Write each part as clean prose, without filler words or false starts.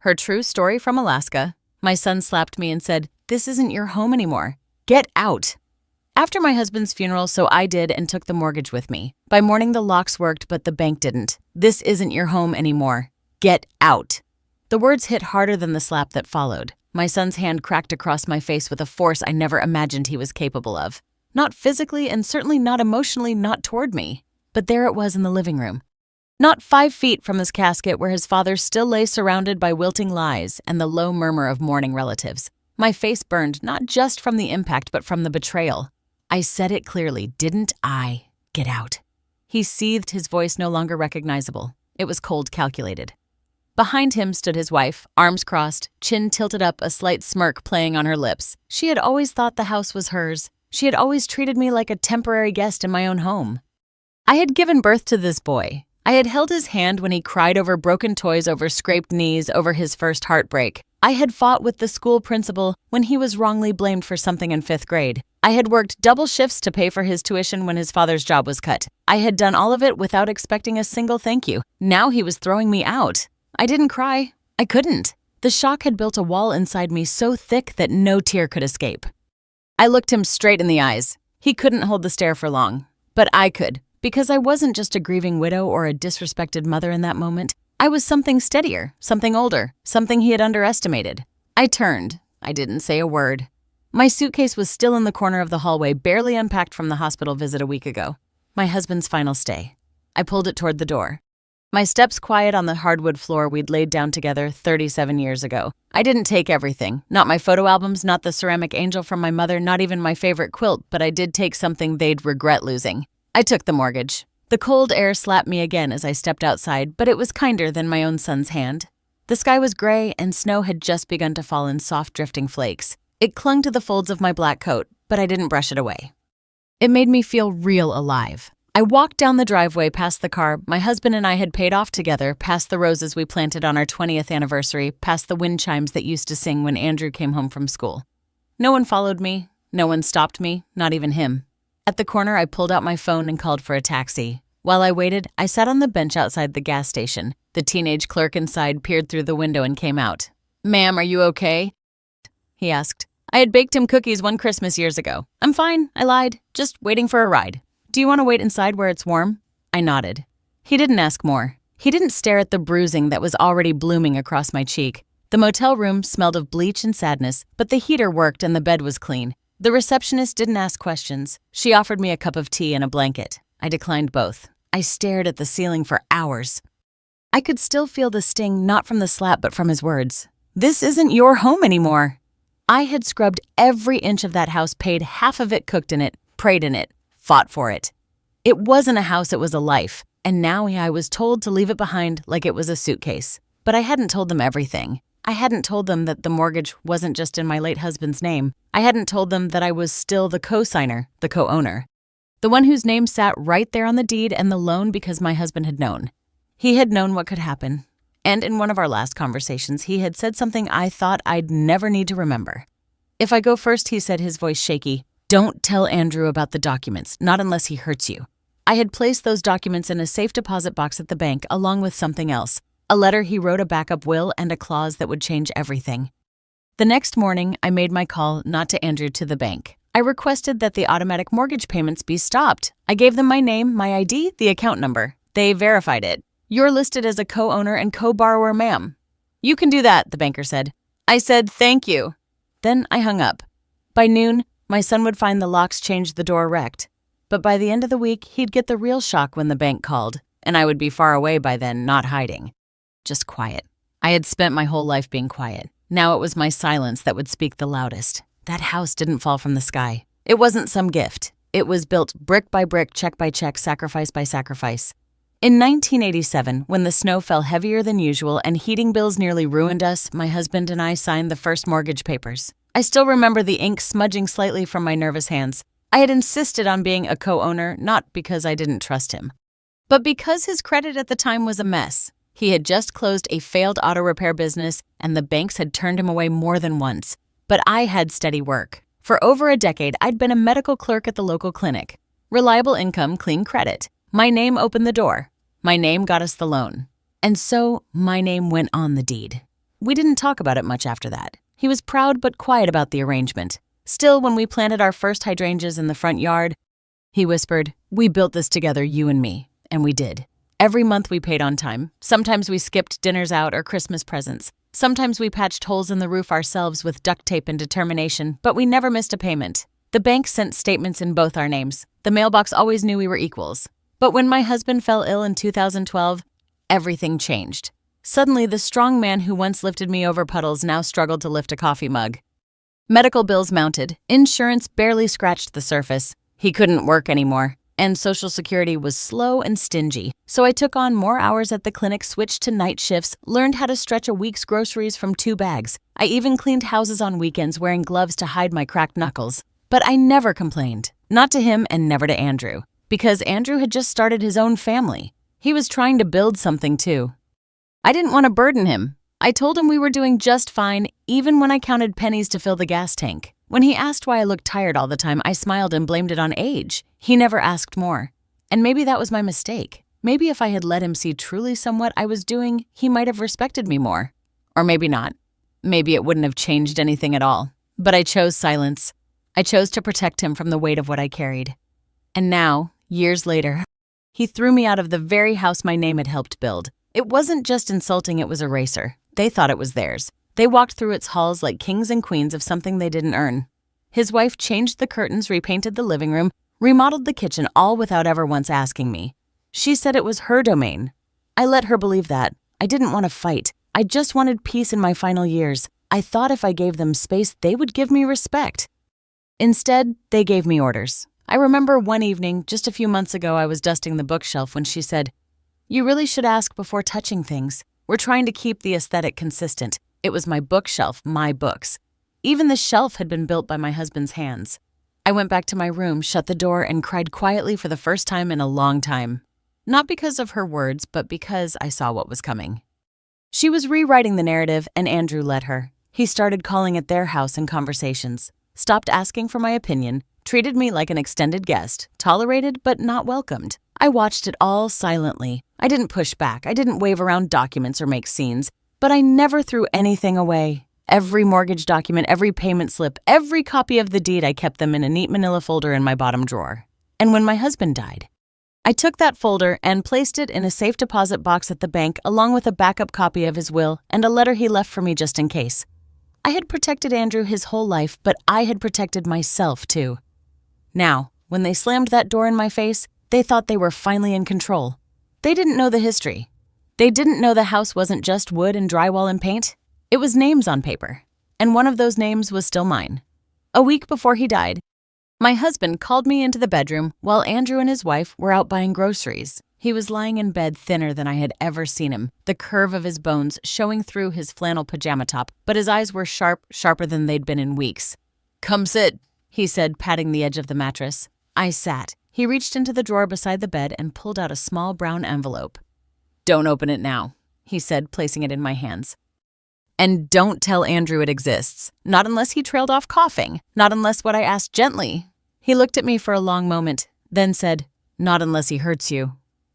Her true story from Alaska. My son slapped me and said, "This isn't your home anymore. Get out." After my husband's funeral, so I did and took the mortgage with me. By morning, the locks worked, but the bank didn't. This isn't your home anymore. Get out. The words hit harder than the slap that followed. My son's hand cracked across my face with a force I never imagined he was capable of. Not physically and certainly not emotionally, not toward me. But there it was in the living room. Not 5 feet from his casket where his father still lay surrounded by wilting lies and the low murmur of mourning relatives. My face burned not just from the impact but from the betrayal. I said it clearly, didn't I? Get out. He seethed, his voice no longer recognizable. It was cold, calculated. Behind him stood his wife, arms crossed, chin tilted up, a slight smirk playing on her lips. She had always thought the house was hers. She had always treated me like a temporary guest in my own home. I had given birth to this boy. I had held his hand when he cried over broken toys, over scraped knees, over his first heartbreak. I had fought with the school principal when he was wrongly blamed for something in 5th grade. I had worked double shifts to pay for his tuition when his father's job was cut. I had done all of it without expecting a single thank you. Now he was throwing me out. I didn't cry. I couldn't. The shock had built a wall inside me so thick that no tear could escape. I looked him straight in the eyes. He couldn't hold the stare for long. But I could, because I wasn't just a grieving widow or a disrespected mother in that moment. I was something steadier, something older, something he had underestimated. I turned. I didn't say a word. My suitcase was still in the corner of the hallway, barely unpacked from the hospital visit a week ago. My husband's final stay. I pulled it toward the door. My steps quiet on the hardwood floor we'd laid down together 37 years ago. I didn't take everything. Not my photo albums, not the ceramic angel from my mother, not even my favorite quilt, but I did take something they'd regret losing. I took the mortgage. The cold air slapped me again as I stepped outside, but it was kinder than my own son's hand. The sky was gray and snow had just begun to fall in soft drifting flakes. It clung to the folds of my black coat, but I didn't brush it away. It made me feel real alive. I walked down the driveway past the car my husband and I had paid off together, past the roses we planted on our 20th anniversary, past the wind chimes that used to sing when Andrew came home from school. No one followed me. No one stopped me, not even him. At the corner, I pulled out my phone and called for a taxi. While I waited, I sat on the bench outside the gas station. The teenage clerk inside peered through the window and came out. "Ma'am, are you okay?" he asked. I had baked him cookies one Christmas years ago. "I'm fine," I lied. "Just waiting for a ride." "Do you want to wait inside where it's warm?" I nodded. He didn't ask more. He didn't stare at the bruising that was already blooming across my cheek. The motel room smelled of bleach and sadness, but the heater worked and the bed was clean. The receptionist didn't ask questions. She offered me a cup of tea and a blanket. I declined both. I stared at the ceiling for hours. I could still feel the sting, not from the slap but from his words. "This isn't your home anymore." I had scrubbed every inch of that house, paid half of it, cooked in it, prayed in it, fought for it. It wasn't a house, it was a life. And now I was told to leave it behind like it was a suitcase. But I hadn't told them everything. I hadn't told them that the mortgage wasn't just in my late husband's name. I hadn't told them that I was still the co-signer, the co-owner. The one whose name sat right there on the deed and the loan because my husband had known. He had known what could happen. And in one of our last conversations, he had said something I thought I'd never need to remember. "If I go first," he said, his voice shaky, "don't tell Andrew about the documents, not unless he hurts you." I had placed those documents in a safe deposit box at the bank along with something else, a letter he wrote, a backup will, and a clause that would change everything. The next morning, I made my call, not to Andrew, to the bank. I requested that the automatic mortgage payments be stopped. I gave them my name, my ID, the account number. They verified it. "You're listed as a co-owner and co-borrower, ma'am." "You can do that," the banker said. I said, "Thank you." Then I hung up. By noon, my son would find the locks changed, the door wrecked. But by the end of the week, he'd get the real shock when the bank called, and I would be far away by then, not hiding. Just quiet. I had spent my whole life being quiet. Now it was my silence that would speak the loudest. That house didn't fall from the sky. It wasn't some gift. It was built brick by brick, check by check, sacrifice by sacrifice. In 1987, when the snow fell heavier than usual and heating bills nearly ruined us, my husband and I signed the first mortgage papers. I still remember the ink smudging slightly from my nervous hands. I had insisted on being a co-owner, not because I didn't trust him, but because his credit at the time was a mess. He had just closed a failed auto repair business, and the banks had turned him away more than once. But I had steady work. For over a decade, I'd been a medical clerk at the local clinic. Reliable income, clean credit. My name opened the door. My name got us the loan. And so, my name went on the deed. We didn't talk about it much after that. He was proud but quiet about the arrangement. Still, when we planted our first hydrangeas in the front yard, he whispered, "We built this together, you and me." And we did. Every month we paid on time. Sometimes we skipped dinners out or Christmas presents. Sometimes we patched holes in the roof ourselves with duct tape and determination, but we never missed a payment. The bank sent statements in both our names. The mailbox always knew we were equals. But when my husband fell ill in 2012, everything changed. Suddenly, the strong man who once lifted me over puddles now struggled to lift a coffee mug. Medical bills mounted. Insurance barely scratched the surface. He couldn't work anymore. And Social Security was slow and stingy. So I took on more hours at the clinic, switched to night shifts, learned how to stretch a week's groceries from 2 bags. I even cleaned houses on weekends wearing gloves to hide my cracked knuckles. But I never complained. Not to him and never to Andrew. Because Andrew had just started his own family. He was trying to build something too. I didn't want to burden him. I told him we were doing just fine, even when I counted pennies to fill the gas tank. When he asked why I looked tired all the time, I smiled and blamed it on age. He never asked more. And maybe that was my mistake. Maybe if I had let him see truly somewhat I was doing, he might have respected me more. Or maybe not. Maybe it wouldn't have changed anything at all. But I chose silence. I chose to protect him from the weight of what I carried. And now, years later, he threw me out of the very house my name had helped build. It wasn't just insulting, it was eraser. They thought it was theirs. They walked through its halls like kings and queens of something they didn't earn. His wife changed the curtains, repainted the living room, remodeled the kitchen, all without ever once asking me. She said it was her domain. I let her believe that. I didn't want to fight. I just wanted peace in my final years. I thought if I gave them space, they would give me respect. Instead, they gave me orders. I remember one evening, just a few months ago, I was dusting the bookshelf when she said, "You really should ask before touching things. We're trying to keep the aesthetic consistent." It was my bookshelf, my books. Even the shelf had been built by my husband's hands. I went back to my room, shut the door, and cried quietly for the first time in a long time. Not because of her words, but because I saw what was coming. She was rewriting the narrative, and Andrew let her. He started calling at their house in conversations, stopped asking for my opinion, treated me like an extended guest, tolerated but not welcomed. I watched it all silently. I didn't push back. I didn't wave around documents or make scenes. But I never threw anything away. Every mortgage document, every payment slip, every copy of the deed, I kept them in a neat manila folder in my bottom drawer. And when my husband died, I took that folder and placed it in a safe deposit box at the bank along with a backup copy of his will and a letter he left for me just in case. I had protected Andrew his whole life, but I had protected myself too. Now, when they slammed that door in my face, they thought they were finally in control. They didn't know the history. They didn't know the house wasn't just wood and drywall and paint. It was names on paper. And one of those names was still mine. A week before he died, my husband called me into the bedroom while Andrew and his wife were out buying groceries. He was lying in bed thinner than I had ever seen him, the curve of his bones showing through his flannel pajama top, but his eyes were sharp, sharper than they'd been in weeks. "Come sit," he said, patting the edge of the mattress. I sat. He reached into the drawer beside the bed and pulled out a small brown envelope. "Don't open it now," he said, placing it in my hands. "And don't tell Andrew it exists. Not unless he trailed off coughing. Not unless what I asked gently." He looked at me for a long moment, then said, "Not unless he hurts you."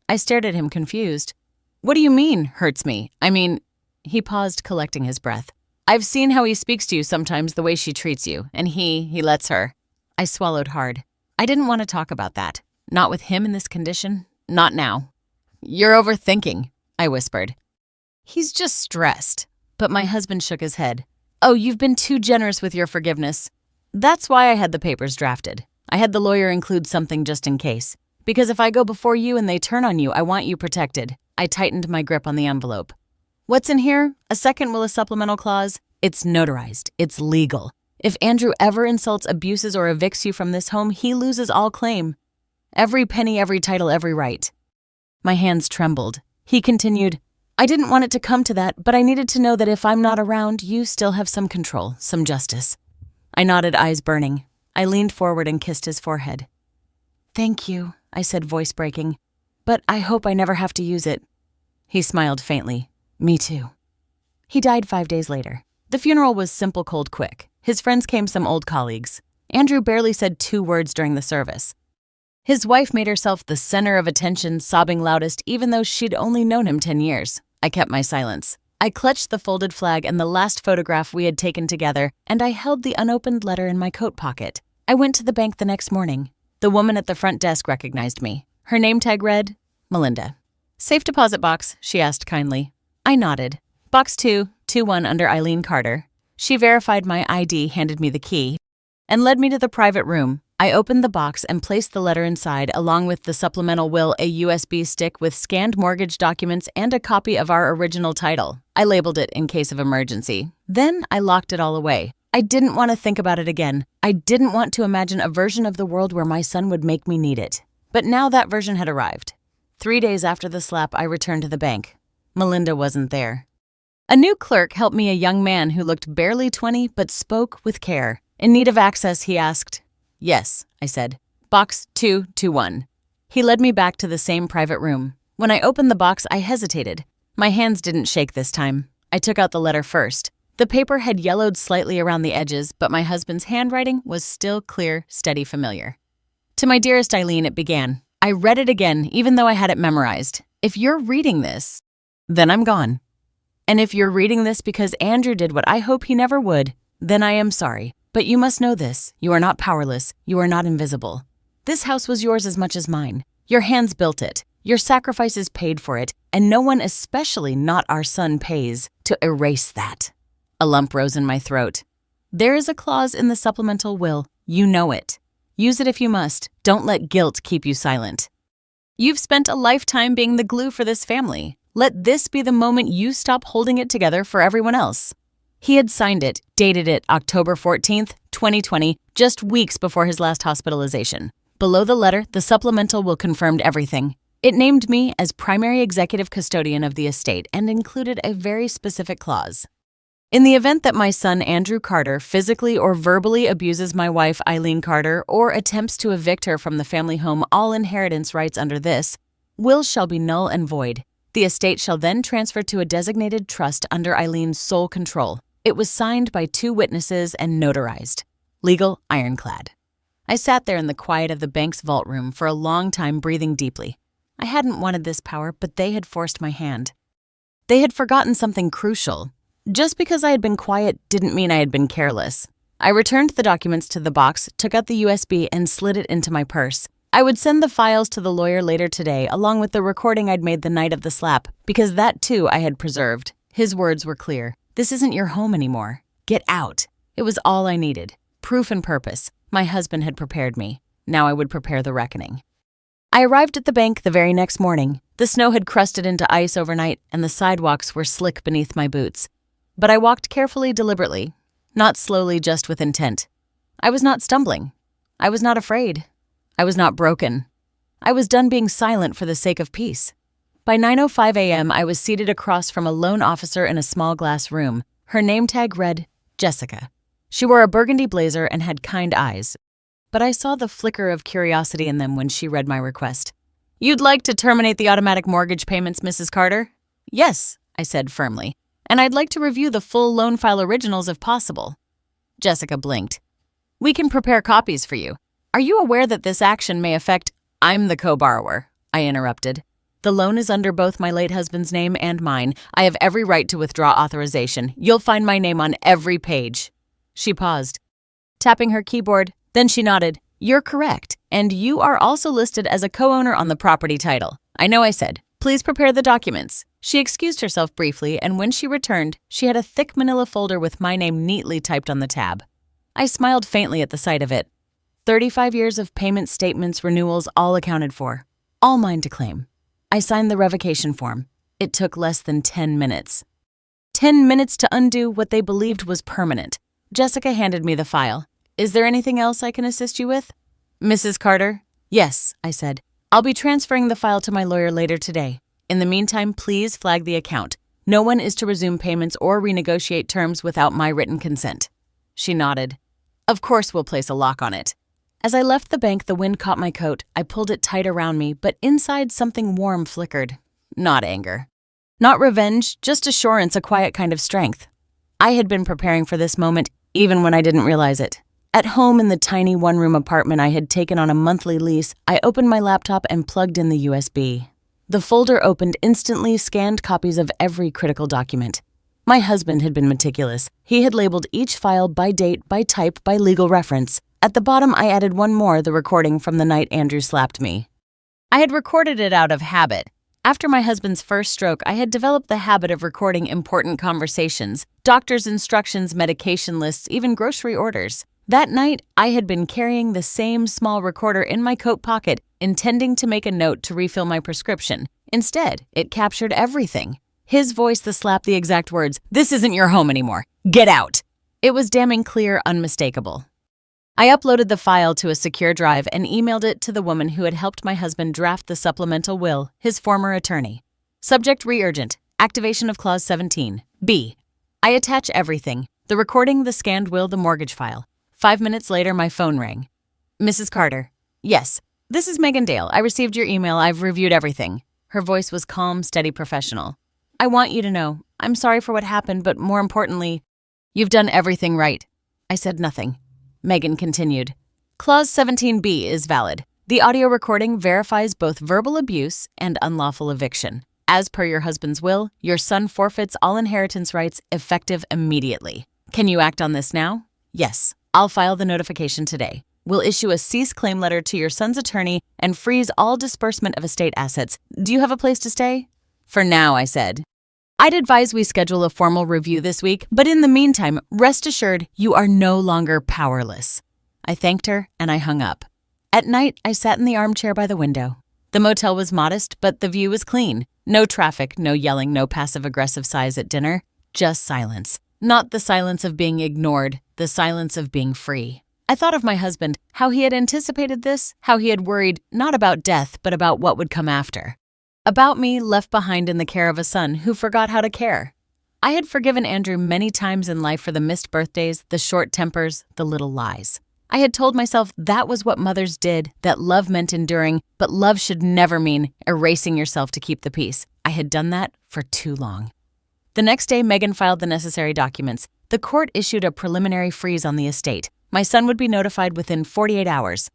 I stared at him confused. "What do you mean, hurts me? I mean..." He paused, collecting his breath. "I've seen how he speaks to you sometimes, the way she treats you, and he lets her." I swallowed hard. I didn't want to talk about that. Not with him in this condition. Not now. "You're overthinking," I whispered. "He's just stressed." But my husband shook his head. "Oh, you've been too generous with your forgiveness." That's why I had the papers drafted. I had the lawyer include something just in case. Because if I go before you and they turn on you, I want you protected. I tightened my grip on the envelope. "What's in here? A second will, a supplemental clause. It's notarized. It's legal. If Andrew ever insults, abuses, or evicts you from this home, he loses all claim. Every penny, every title, every right." My hands trembled. He continued, "I didn't want it to come to that, but I needed to know that if I'm not around, you still have some control, some justice." I nodded, eyes burning. I leaned forward and kissed his forehead. "Thank you," I said, voice breaking. "But I hope I never have to use it." He smiled faintly. "Me too." He died 5 days later. The funeral was simple, cold, quick. His friends came, some old colleagues. Andrew barely said 2 words during the service. His wife made herself the center of attention, sobbing loudest, even though she'd only known him 10 years. I kept my silence. I clutched the folded flag and the last photograph we had taken together, and I held the unopened letter in my coat pocket. I went to the bank the next morning. The woman at the front desk recognized me. Her name tag read, Melinda. "Safe deposit box?" she asked kindly. I nodded. "Box 221 under Eileen Carter." She verified my ID, handed me the key, and led me to the private room. I opened the box and placed the letter inside, along with the supplemental will, a USB stick with scanned mortgage documents, and a copy of our original title. I labeled it in case of emergency. Then I locked it all away. I didn't want to think about it again. I didn't want to imagine a version of the world where my son would make me need it. But now that version had arrived. 3 days after the slap, I returned to the bank. Melinda wasn't there. A new clerk helped me, a young man who looked barely 20 but spoke with care. In need of access, he asked. "Yes," I said. "Box 221. He led me back to the same private room. When I opened the box, I hesitated. My hands didn't shake this time. I took out the letter first. The paper had yellowed slightly around the edges, but my husband's handwriting was still clear, steady, familiar. To my dearest Eileen, it began. I read it again, even though I had it memorized. If you're reading this, then I'm gone. And if you're reading this because Andrew did what I hope he never would, then I am sorry. But you must know this. You are not powerless. You are not invisible. This house was yours as much as mine. Your hands built it. Your sacrifices paid for it. And no one, especially not our son, pays to erase that. A lump rose in my throat. There is a clause in the supplemental will. You know it. Use it if you must. Don't let guilt keep you silent. You've spent a lifetime being the glue for this family. Let this be the moment you stop holding it together for everyone else. He had signed it, dated it October 14th, 2020, just weeks before his last hospitalization. Below the letter, the supplemental will confirmed everything. It named me as primary executive custodian of the estate and included a very specific clause. In the event that my son Andrew Carter physically or verbally abuses my wife Eileen Carter or attempts to evict her from the family home, all inheritance rights under this will shall be null and void. The estate shall then transfer to a designated trust under Eileen's sole control. It was signed by 2 witnesses and notarized. Legal, ironclad. I sat there in the quiet of the bank's vault room for a long time, breathing deeply. I hadn't wanted this power, but they had forced my hand. They had forgotten something crucial. Just because I had been quiet didn't mean I had been careless. I returned the documents to the box, took out the USB, and slid it into my purse. I would send the files to the lawyer later today, along with the recording I'd made the night of the slap, because that too I had preserved. His words were clear. This isn't your home anymore. Get out. It was all I needed. Proof and purpose. My husband had prepared me. Now I would prepare the reckoning. I arrived at the bank the very next morning. The snow had crusted into ice overnight, and the sidewalks were slick beneath my boots. But I walked carefully, deliberately, not slowly, just with intent. I was not stumbling. I was not afraid. I was not broken. I was done being silent for the sake of peace. By 9:05 a.m., I was seated across from a lone officer in a small glass room. Her name tag read, Jessica. She wore a burgundy blazer and had kind eyes, but I saw the flicker of curiosity in them when she read my request. "You'd like to terminate the automatic mortgage payments, Mrs. Carter?" "Yes," I said firmly, "and I'd like to review the full loan file originals if possible." Jessica blinked. "We can prepare copies for you. Are you aware that this action may affect—" "I'm the co-borrower," I interrupted. "The loan is under both my late husband's name and mine. I have every right to withdraw authorization. You'll find my name on every page." She paused, tapping her keyboard. Then she nodded. "You're correct, and you are also listed as a co-owner on the property title. I know I said, please prepare the documents." She excused herself briefly, and when she returned, she had a thick manila folder with my name neatly typed on the tab. I smiled faintly at the sight of it. 35 years of payment statements, renewals, all accounted for. All mine to claim. I signed the revocation form. It took less than 10 minutes. 10 minutes to undo what they believed was permanent. Jessica handed me the file. "Is there anything else I can assist you with?" "Mrs. Carter?" "Yes," I said. "I'll be transferring the file to my lawyer later today. In the meantime, please flag the account. No one is to resume payments or renegotiate terms without my written consent." She nodded. "Of course we'll place a lock on it." As I left the bank, the wind caught my coat. I pulled it tight around me, but inside something warm flickered. Not anger. Not revenge, just assurance, a quiet kind of strength. I had been preparing for this moment, even when I didn't realize it. At home in the tiny one-room apartment I had taken on a monthly lease, I opened my laptop and plugged in the USB. The folder opened instantly, scanned copies of every critical document. My husband had been meticulous. He had labeled each file by date, by type, by legal reference. At the bottom, I added one more, the recording from the night Andrew slapped me. I had recorded it out of habit. After my husband's first stroke, I had developed the habit of recording important conversations, doctor's instructions, medication lists, even grocery orders. That night, I had been carrying the same small recorder in my coat pocket, intending to make a note to refill my prescription. Instead, it captured everything. His voice, the slap, the exact words, "This isn't your home anymore. Get out." It was damning clear, unmistakable. I uploaded the file to a secure drive and emailed it to the woman who had helped my husband draft the supplemental will, his former attorney. Subject re-urgent, activation of Clause 17. B. I attach everything, the recording, the scanned will, the mortgage file. 5 minutes later, my phone rang. Mrs. Carter. Yes, this is Megan Dale. I received your email. I've reviewed everything. Her voice was calm, steady, professional. I want you to know, I'm sorry for what happened, but more importantly, you've done everything right. I said nothing. Megan continued. Clause 17B is valid. The audio recording verifies both verbal abuse and unlawful eviction. As per your husband's will, your son forfeits all inheritance rights effective immediately. Can you act on this now? Yes. I'll file the notification today. We'll issue a cease claim letter to your son's attorney and freeze all disbursement of estate assets. Do you have a place to stay? For now, I said. I'd advise we schedule a formal review this week, but in the meantime, rest assured you are no longer powerless. I thanked her and I hung up. At night, I sat in the armchair by the window. The motel was modest, but the view was clean. No traffic, no yelling, no passive-aggressive sighs at dinner. Just silence. Not the silence of being ignored, the silence of being free. I thought of my husband, how he had anticipated this, how he had worried not about death, but about what would come after. About me left behind in the care of a son who forgot how to care. I had forgiven Andrew many times in life for the missed birthdays, the short tempers, the little lies. I had told myself that was what mothers did, that love meant enduring, but love should never mean erasing yourself to keep the peace. I had done that for too long. The next day, Megan filed the necessary documents. The court issued a preliminary freeze on the estate. My son would be notified within 48 hours.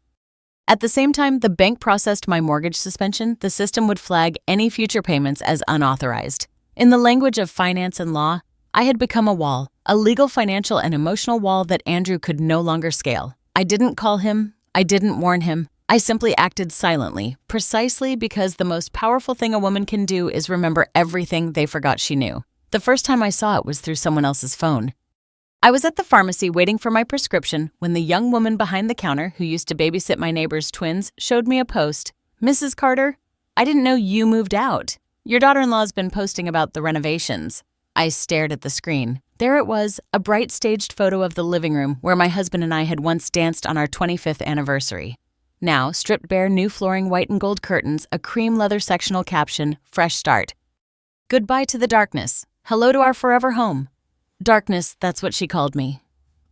At the same time the bank processed my mortgage suspension, the system would flag any future payments as unauthorized. In the language of finance and law, I had become a wall, a legal, financial, and emotional wall that Andrew could no longer scale. I didn't call him. I didn't warn him. I simply acted silently, precisely because the most powerful thing a woman can do is remember everything they forgot she knew. The first time I saw it was through someone else's phone. I was at the pharmacy waiting for my prescription when the young woman behind the counter who used to babysit my neighbor's twins showed me a post. Mrs. Carter, I didn't know you moved out. Your daughter-in-law's been posting about the renovations. I stared at the screen. There it was, a bright staged photo of the living room where my husband and I had once danced on our 25th anniversary. Now, stripped bare, new flooring, white and gold curtains, a cream leather sectional caption, fresh start. Goodbye to the darkness. Hello to our forever home. Darkness, that's what she called me.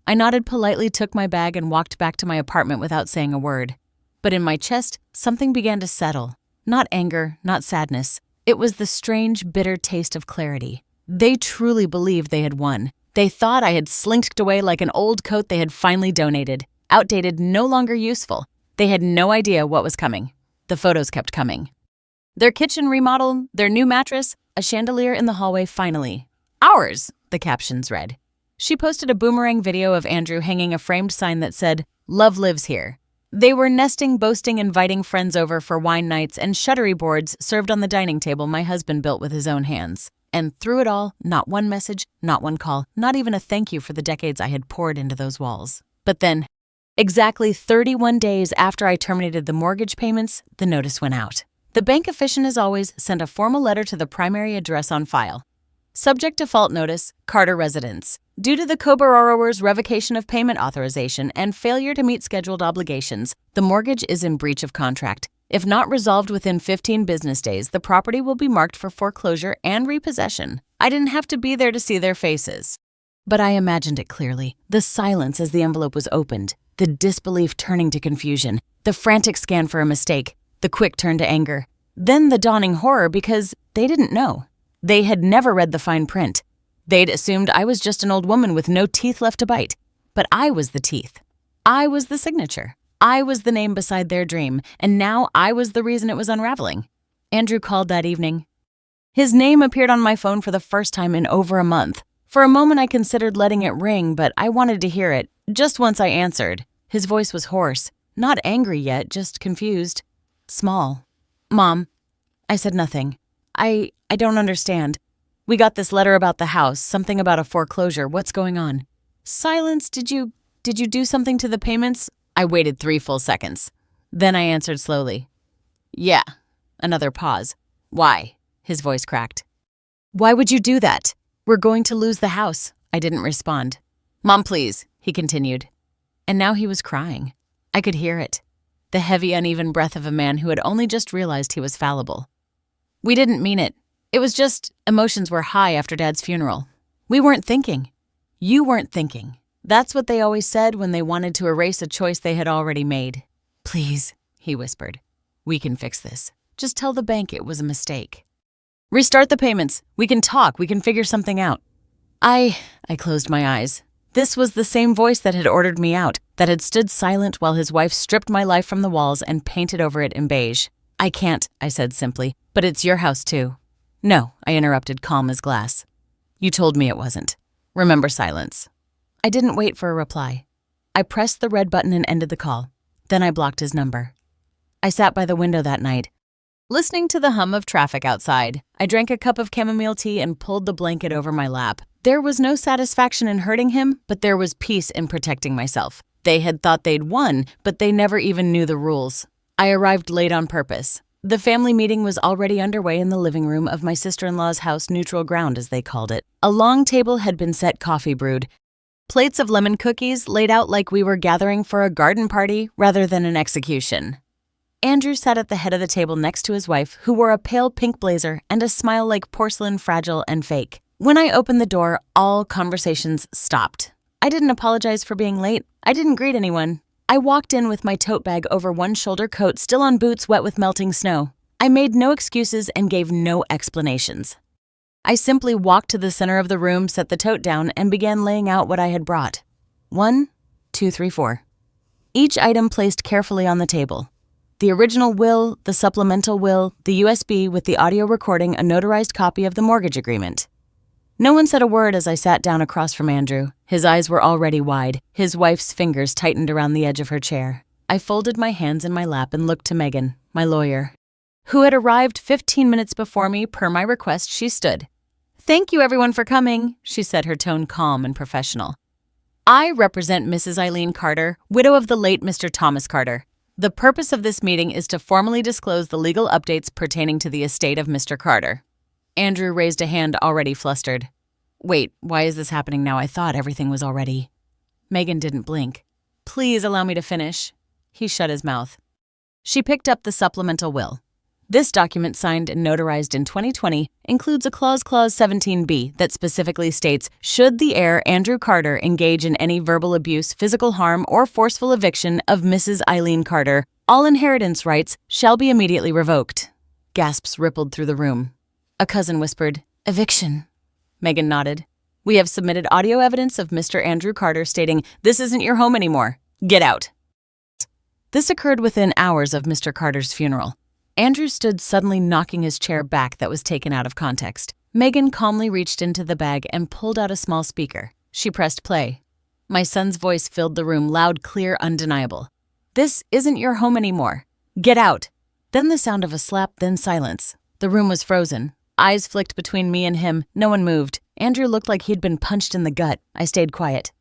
I nodded politely, took my bag, and walked back to my apartment without saying a word. But in my chest, something began to settle. Not anger, not sadness. It was the strange, bitter taste of clarity. They truly believed they had won. They thought I had slinked away like an old coat they had finally donated. Outdated, no longer useful. They had no idea what was coming. The photos kept coming. Their kitchen remodel, their new mattress, a chandelier in the hallway finally. Ours, the captions read. She posted a boomerang video of Andrew hanging a framed sign that said, "Love lives here." They were nesting, boasting, inviting friends over for wine nights and shuttery boards served on the dining table my husband built with his own hands. And through it all, not one message, not one call, not even a thank you for the decades I had poured into those walls. But then, exactly 31 days after I terminated the mortgage payments, the notice went out. The bank officiant, as always, sent a formal letter to the primary address on file. Subject default notice, Carter residence. Due to the co-borrower's revocation of payment authorization and failure to meet scheduled obligations, the mortgage is in breach of contract. If not resolved within 15 business days, the property will be marked for foreclosure and repossession. I didn't have to be there to see their faces. But I imagined it clearly. The silence as the envelope was opened, the disbelief turning to confusion, the frantic scan for a mistake, the quick turn to anger. Then the dawning horror because they didn't know. They had never read the fine print. They'd assumed I was just an old woman with no teeth left to bite. But I was the teeth. I was the signature. I was the name beside their dream, and now I was the reason it was unraveling. Andrew called that evening. His name appeared on my phone for the first time in over a month. For a moment I considered letting it ring, but I wanted to hear it. Just once I answered. His voice was hoarse, not angry yet, just confused. Small. Mom. I said nothing. I don't understand. We got this letter about the house, something about a foreclosure. What's going on? Silence. Did you do something to the payments? I waited 3 full seconds. Then I answered slowly. Yeah. Another pause. Why? His voice cracked. Why would you do that? We're going to lose the house. I didn't respond. Mom, please, he continued. And now he was crying. I could hear it. The heavy, uneven breath of a man who had only just realized he was fallible. We didn't mean it. It was just emotions were high after Dad's funeral. We weren't thinking. You weren't thinking. That's what they always said when they wanted to erase a choice they had already made. Please, he whispered. We can fix this. Just tell the bank it was a mistake. Restart the payments. We can talk. We can figure something out. I closed my eyes. This was the same voice that had ordered me out, that had stood silent while his wife stripped my life from the walls and painted over it in beige. I can't, I said simply, but it's your house too. No, I interrupted, calm as glass. You told me it wasn't. Remember silence. I didn't wait for a reply. I pressed the red button and ended the call. Then I blocked his number. I sat by the window that night, listening to the hum of traffic outside. I drank a cup of chamomile tea and pulled the blanket over my lap. There was no satisfaction in hurting him, but there was peace in protecting myself. They had thought they'd won, but they never even knew the rules. I arrived late on purpose. The family meeting was already underway in the living room of my sister-in-law's house, neutral ground as they called it. A long table had been set, coffee brewed. Plates of lemon cookies laid out like we were gathering for a garden party rather than an execution. Andrew sat at the head of the table next to his wife, who wore a pale pink blazer and a smile like porcelain, fragile and fake. When I opened the door, all conversations stopped. I didn't apologize for being late. I didn't greet anyone. I walked in with my tote bag over one shoulder, coat still on, boots wet with melting snow. I made no excuses and gave no explanations. I simply walked to the center of the room, set the tote down, and began laying out what I had brought. 1, 2, 3, 4. Each item placed carefully on the table. The original will, the supplemental will, the USB with the audio recording, a notarized copy of the mortgage agreement. No one said a word as I sat down across from Andrew. His eyes were already wide. His wife's fingers tightened around the edge of her chair. I folded my hands in my lap and looked to Megan, my lawyer, who had arrived 15 minutes before me. Per my request, she stood. Thank you everyone for coming, she said, her tone calm and professional. I represent Mrs. Eileen Carter, widow of the late Mr. Thomas Carter. The purpose of this meeting is to formally disclose the legal updates pertaining to the estate of Mr. Carter. Andrew raised a hand, already flustered. Wait, why is this happening now? I thought everything was already. Megan didn't blink. Please allow me to finish. He shut his mouth. She picked up the supplemental will. This document, signed and notarized in 2020, includes a clause 17B that specifically states, should the heir, Andrew Carter, engage in any verbal abuse, physical harm, or forceful eviction of Mrs. Eileen Carter, all inheritance rights shall be immediately revoked. Gasps rippled through the room. A cousin whispered, eviction. Megan nodded. We have submitted audio evidence of Mr. Andrew Carter stating, this isn't your home anymore. Get out. This occurred within hours of Mr. Carter's funeral. Andrew stood suddenly, knocking his chair back that was taken out of context. Megan calmly reached into the bag and pulled out a small speaker. She pressed play. My son's voice filled the room, loud, clear, undeniable. This isn't your home anymore. Get out. Then the sound of a slap, then silence. The room was frozen. Eyes flicked between me and him. No one moved. Andrew looked like he'd been punched in the gut. I stayed quiet.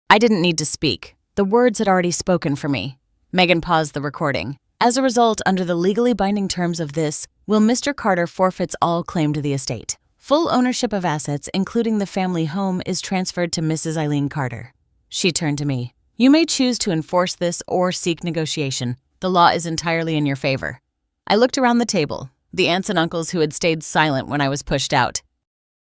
I didn't need to speak. The words had already spoken for me. Megan paused the recording. As a result, under the legally binding terms of this, will Mr. Carter forfeits all claim to the estate. Full ownership of assets, including the family home, is transferred to Mrs. Eileen Carter. She turned to me. You may choose to enforce this or seek negotiation. The law is entirely in your favor. I looked around the table. The aunts and uncles who had stayed silent when I was pushed out.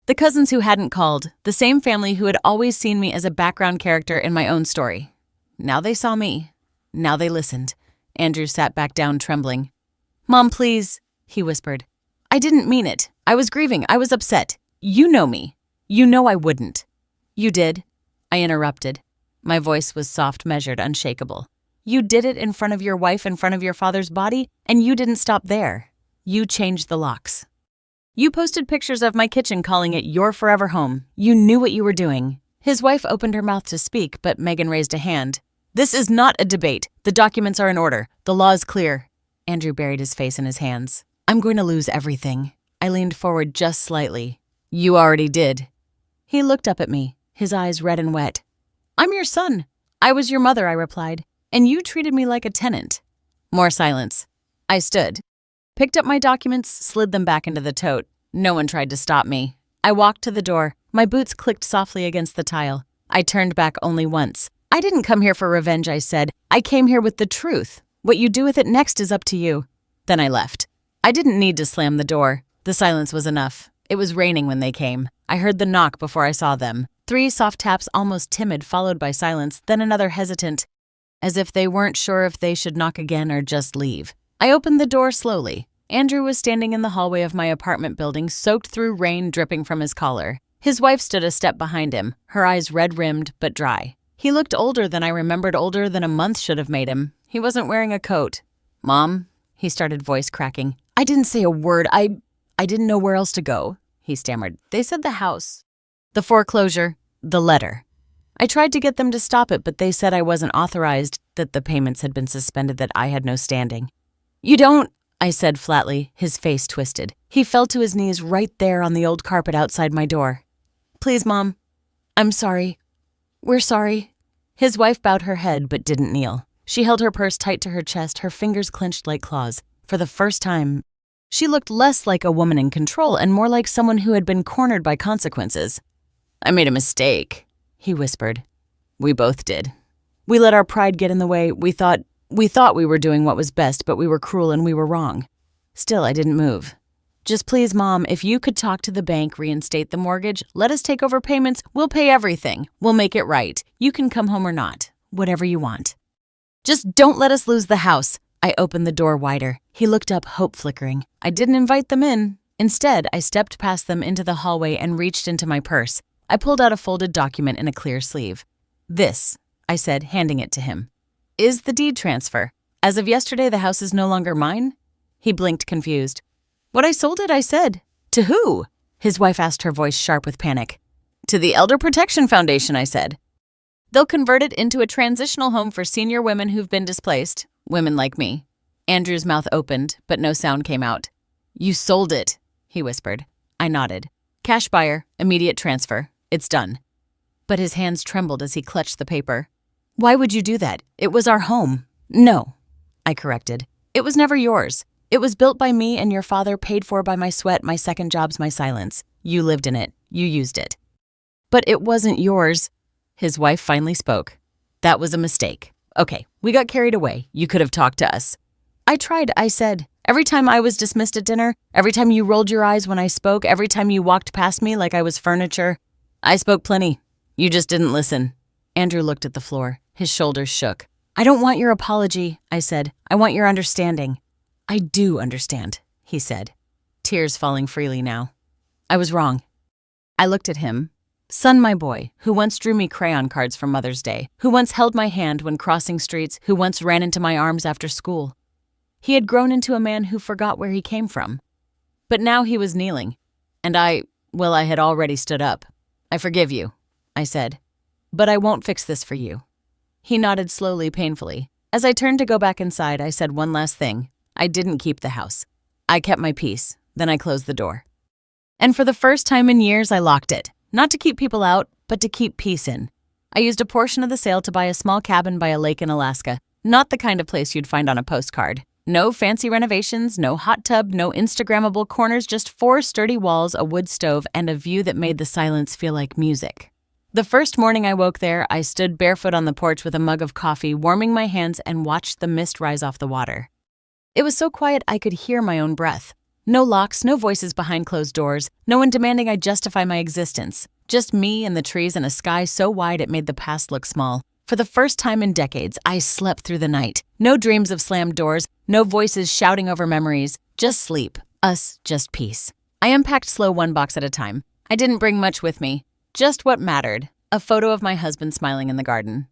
The cousins who hadn't called, the same family who had always seen me as a background character in my own story. Now they saw me. Now they listened. Andrew sat back down, trembling. Mom, please, he whispered. I didn't mean it. I was grieving. I was upset. You know me. You know I wouldn't. You did. I interrupted. My voice was soft, measured, unshakable. You did it in front of your wife, in front of your father's body, and you didn't stop there. You changed the locks. You posted pictures of my kitchen calling it your forever home. You knew what you were doing. His wife opened her mouth to speak, but Megan raised a hand. This is not a debate. The documents are in order. The law is clear. Andrew buried his face in his hands. I'm going to lose everything. I leaned forward just slightly. You already did. He looked up at me, his eyes red and wet. I'm your son. I was your mother, I replied, and you treated me like a tenant. More silence. I stood, picked up my documents, slid them back into the tote. No one tried to stop me. I walked to the door. My boots clicked softly against the tile. I turned back only once. I didn't come here for revenge, I said. I came here with the truth. What you do with it next is up to you. Then I left. I didn't need to slam the door. The silence was enough. It was raining when they came. I heard the knock before I saw them. 3 soft taps, almost timid, followed by silence, then another hesitant, as if they weren't sure if they should knock again or just leave. I opened the door slowly. Andrew was standing in the hallway of my apartment building, soaked through rain dripping from his collar. His wife stood a step behind him, her eyes red-rimmed but dry. He looked older than I remembered, older than a month should have made him. He wasn't wearing a coat. Mom, he started, voice cracking. I didn't say a word. I didn't know where else to go, he stammered. They said the house. The foreclosure. The letter. I tried to get them to stop it, but they said I wasn't authorized, that the payments had been suspended, that I had no standing. You don't, I said flatly, his face twisted. He fell to his knees right there on the old carpet outside my door. Please, Mom. I'm sorry. We're sorry. His wife bowed her head but didn't kneel. She held her purse tight to her chest, her fingers clenched like claws. For the first time, she looked less like a woman in control and more like someone who had been cornered by consequences. I made a mistake, he whispered. We both did. We let our pride get in the way. We thought we were doing what was best, but we were cruel and we were wrong. Still, I didn't move. Just please, Mom, if you could talk to the bank, reinstate the mortgage, let us take over payments, we'll pay everything. We'll make it right. You can come home or not. Whatever you want. Just don't let us lose the house. I opened the door wider. He looked up, hope flickering. I didn't invite them in. Instead, I stepped past them into the hallway and reached into my purse. I pulled out a folded document in a clear sleeve. This, I said, handing it to him, is the deed transfer. As of yesterday, the house is no longer mine? He blinked, confused. When I sold it, I said. To who? His wife asked, her voice sharp with panic. To the Elder Protection Foundation, I said. They'll convert it into a transitional home for senior women who've been displaced, women like me. Andrew's mouth opened, but no sound came out. You sold it, he whispered. I nodded. Cash buyer, immediate transfer. It's done. But his hands trembled as he clutched the paper. Why would you do that? It was our home. No, I corrected. It was never yours. It was built by me and your father, paid for by my sweat, my second jobs, my silence. You lived in it. You used it. But it wasn't yours. His wife finally spoke. That was a mistake. Okay, we got carried away. You could have talked to us. I tried, I said. Every time I was dismissed at dinner, every time you rolled your eyes when I spoke, every time you walked past me like I was furniture. I spoke plenty. You just didn't listen. Andrew looked at the floor. His shoulders shook. I don't want your apology, I said. I want your understanding. I do understand, he said, tears falling freely now. I was wrong. I looked at him. Son, my boy, who once drew me crayon cards for Mother's Day, who once held my hand when crossing streets, who once ran into my arms after school. He had grown into a man who forgot where he came from. But now he was kneeling, and I had already stood up. I forgive you, I said, but I won't fix this for you. He nodded slowly, painfully. As I turned to go back inside, I said one last thing. I didn't keep the house. I kept my peace. Then I closed the door. And for the first time in years, I locked it. Not to keep people out, but to keep peace in. I used a portion of the sale to buy a small cabin by a lake in Alaska. Not the kind of place you'd find on a postcard. No fancy renovations, no hot tub, no Instagrammable corners, just 4 sturdy walls, a wood stove, and a view that made the silence feel like music. The first morning I woke there, I stood barefoot on the porch with a mug of coffee, warming my hands, and watched the mist rise off the water. It was so quiet I could hear my own breath. No locks, no voices behind closed doors, no one demanding I justify my existence. Just me and the trees and a sky so wide it made the past look small. For the first time in decades, I slept through the night. No dreams of slammed doors, no voices shouting over memories. Just sleep. Us, just peace. I unpacked slow, one box at a time. I didn't bring much with me. Just what mattered. A photo of my husband smiling in the garden.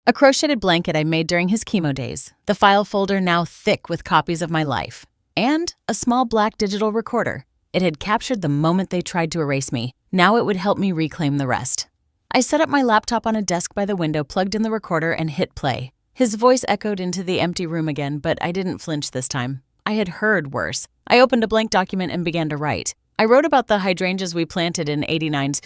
A crocheted blanket I made during his chemo days. The file folder now thick with copies of my life. And a small black digital recorder. It had captured the moment they tried to erase me. Now it would help me reclaim the rest. I set up my laptop on a desk by the window, plugged in the recorder, and hit play. His voice echoed into the empty room again, but I didn't flinch this time. I had heard worse. I opened a blank document and began to write. I wrote about the hydrangeas we planted in '89's,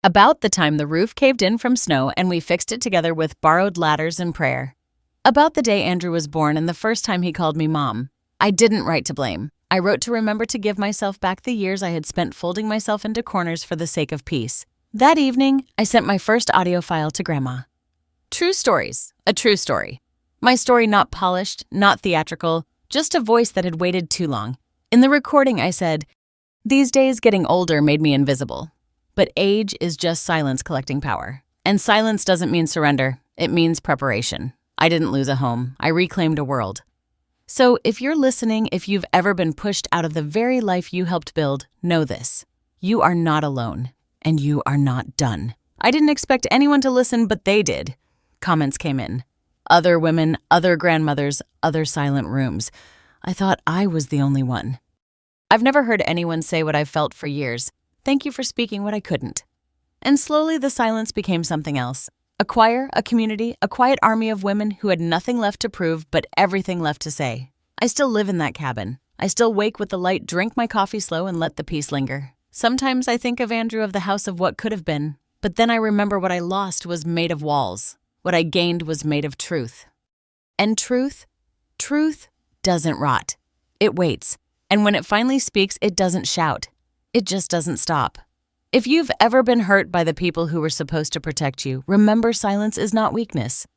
about the time the roof caved in from snow and we fixed it together with borrowed ladders and prayer. About the day Andrew was born and the first time he called me Mom. I didn't write to blame. I wrote to remember to give myself back the years I had spent folding myself into corners for the sake of peace. That evening, I sent my first audio file to Grandma. True stories. A true story. My story not polished, not theatrical, just a voice that had waited too long. In the recording, I said, "These days getting older made me invisible. But age is just silence collecting power. And silence doesn't mean surrender. It means preparation. I didn't lose a home. I reclaimed a world. So if you're listening, if you've ever been pushed out of the very life you helped build, know this. You are not alone. And you are not done." I didn't expect anyone to listen, but they did. Comments came in. Other women, other grandmothers, other silent rooms. I thought I was the only one. I've never heard anyone say what I've felt for years. Thank you for speaking what I couldn't. And slowly the silence became something else. A choir, a community, a quiet army of women who had nothing left to prove but everything left to say. I still live in that cabin. I still wake with the light, drink my coffee slow, and let the peace linger. Sometimes I think of Andrew of the house of what could have been, but then I remember what I lost was made of walls. What I gained was made of truth. And truth doesn't rot. It waits. And when it finally speaks, it doesn't shout. It just doesn't stop. If you've ever been hurt by the people who were supposed to protect you, remember silence is not weakness.